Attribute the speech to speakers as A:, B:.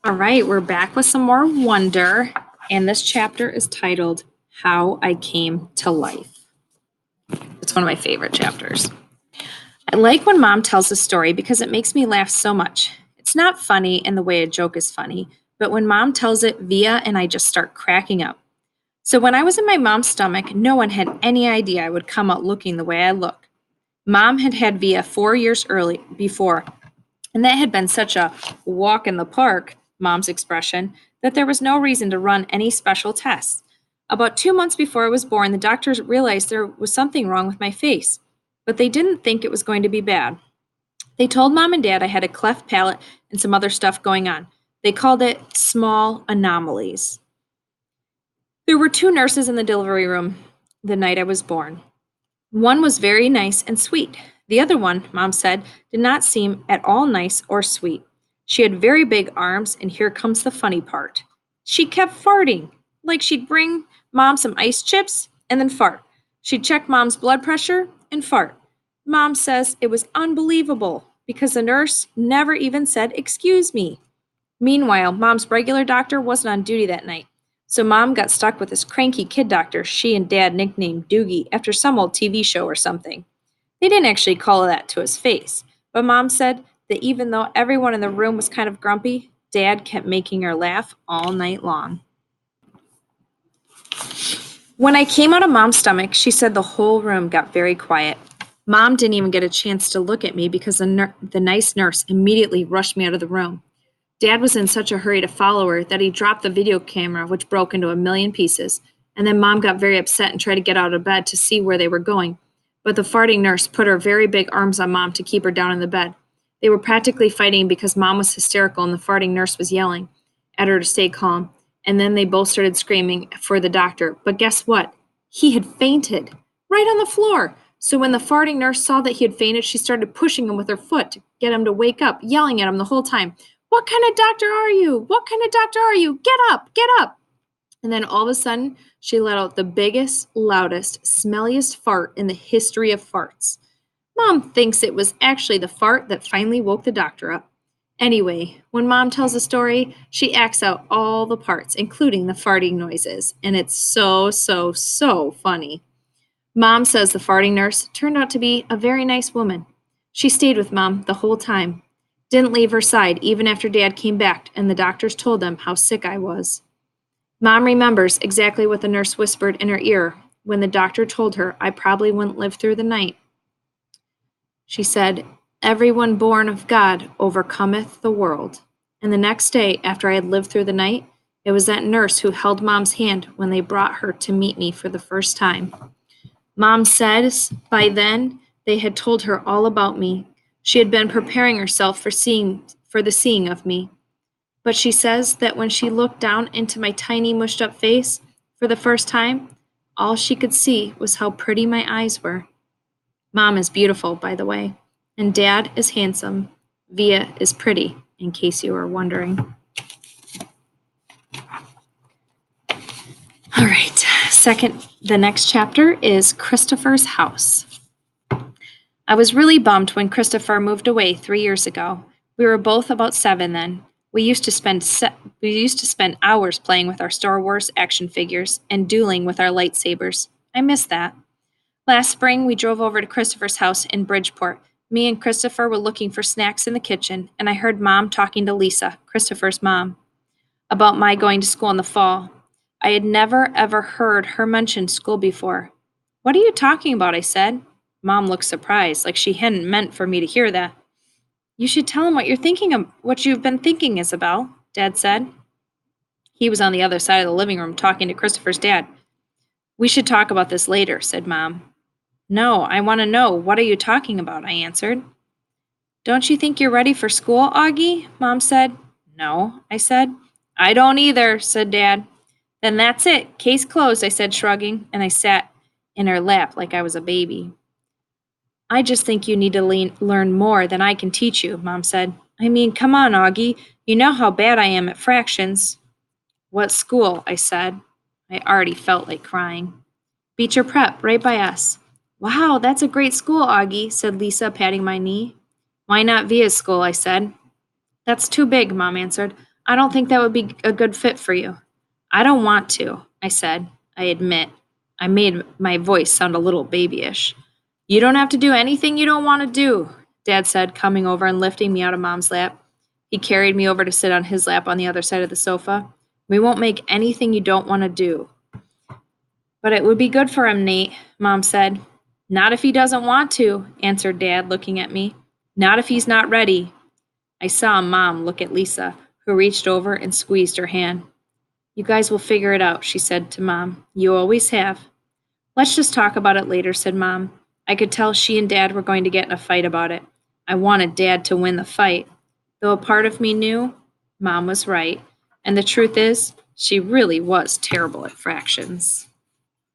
A: All right, we're back with some more wonder, and this chapter is titled How I Came to Life. It's one of my favorite chapters. I like when mom tells a story because it makes me laugh so much. It's not funny in the way a joke is funny, but when mom tells it, Via and I just start cracking up. So when I was in my mom's stomach, no one had any idea I would come out looking the way I look. Mom had had Via 4 years early before, and that had been such a walk in the park, mom's expression, that there was no reason to run any special tests. About 2 months before I was born, the doctors realized there was something wrong with my face, but they didn't think it was going to be bad. They told mom and dad I had a cleft palate and some other stuff going on. They called it small anomalies. There were two nurses in the delivery room the night I was born. One was very nice and sweet. The other one, mom said, did not seem at all nice or sweet. She had very big arms, and here comes the funny part. She kept farting, like she'd bring mom some ice chips and then fart. She'd check mom's blood pressure and fart. Mom says it was unbelievable because the nurse never even said, "Excuse me." Meanwhile, mom's regular doctor wasn't on duty that night. So mom got stuck with this cranky kid doctor she and dad nicknamed Doogie after some old TV show or something. They didn't actually call that to his face, but mom said that even though everyone in the room was kind of grumpy, dad kept making her laugh all night long. When I came out of mom's stomach, she said the whole room got very quiet. Mom didn't even get a chance to look at me because the nice nurse immediately rushed me out of the room. Dad was in such a hurry to follow her that he dropped the video camera, which broke into a million pieces. And then mom got very upset and tried to get out of bed to see where they were going. But the farting nurse put her very big arms on mom to keep her down in the bed. They were practically fighting because mom was hysterical and the farting nurse was yelling at her to stay calm. And then they both started screaming for the doctor. But guess what? He had fainted right on the floor. So when the farting nurse saw that he had fainted, she started pushing him with her foot to get him to wake up, yelling at him the whole time. "What kind of doctor are you? What kind of doctor are you? Get up, get up." And then all of a sudden, she let out the biggest, loudest, smelliest fart in the history of farts. Mom thinks it was actually the fart that finally woke the doctor up. Anyway, when mom tells a story, she acts out all the parts, including the farting noises, and it's so funny. Mom says the farting nurse turned out to be a very nice woman. She stayed with mom the whole time, didn't leave her side even after dad came back and the doctors told them how sick I was. Mom remembers exactly what the nurse whispered in her ear when the doctor told her I probably wouldn't live through the night. She said, "Everyone born of God overcometh the world." And the next day, after I had lived through the night, it was that nurse who held mom's hand when they brought her to meet me for the first time. Mom says by then they had told her all about me. She had been preparing herself for the seeing of me. But she says that when she looked down into my tiny mushed up face for the first time, all she could see was how pretty my eyes were. Mom is beautiful, by the way, and Dad is handsome. Via is pretty, in case you were wondering. All right, the next chapter is Christopher's house. I was really bummed when Christopher moved away 3 years ago. We were both about 7 then. We used to spend hours playing with our Star Wars action figures and dueling with our lightsabers. I miss that. Last spring, we drove over to Christopher's house in Bridgeport. Me and Christopher were looking for snacks in the kitchen, and I heard Mom talking to Lisa, Christopher's mom, about my going to school in the fall. I had never, ever heard her mention school before. "What are you talking about?" I said. Mom looked surprised, like she hadn't meant for me to hear that. "You should tell him what you've been thinking, Isabel," Dad said. He was on the other side of the living room talking to Christopher's dad. "We should talk about this later," said Mom. "No, I want to know. What are you talking about?" I answered. "Don't you think you're ready for school, Augie?" Mom said. "No," I said. "I don't either," said Dad. "Then that's it. Case closed," I said, shrugging, and I sat in her lap like I was a baby. "I just think you need to learn more than I can teach you," Mom said. "I mean, come on, Augie. You know how bad I am at fractions." "What school?" I said. I already felt like crying. "Beecher Prep, right by us." "Wow, that's a great school, Augie," said Lisa, patting my knee. "Why not Via's school?" I said. "That's too big," Mom answered. I don't think that would be a good fit for you. I don't want to, I said. I admit. I made my voice sound a little babyish. You don't have to do anything you don't want to do, Dad said, coming over and lifting me out of Mom's lap. He carried me over to sit on his lap on the other side of the sofa. We won't make anything you don't want to do. But it would be good for him, Nate, Mom said. Not if he doesn't want to, answered Dad, looking at me. Not if he's not ready. I saw Mom look at Lisa, who reached over and squeezed her hand. You guys will figure it out, she said to Mom. You always have. Let's just talk about it later, said Mom. I could tell she and Dad were going to get in a fight about it. I wanted Dad to win the fight, though a part of me knew Mom was right. And the truth is, she really was terrible at fractions.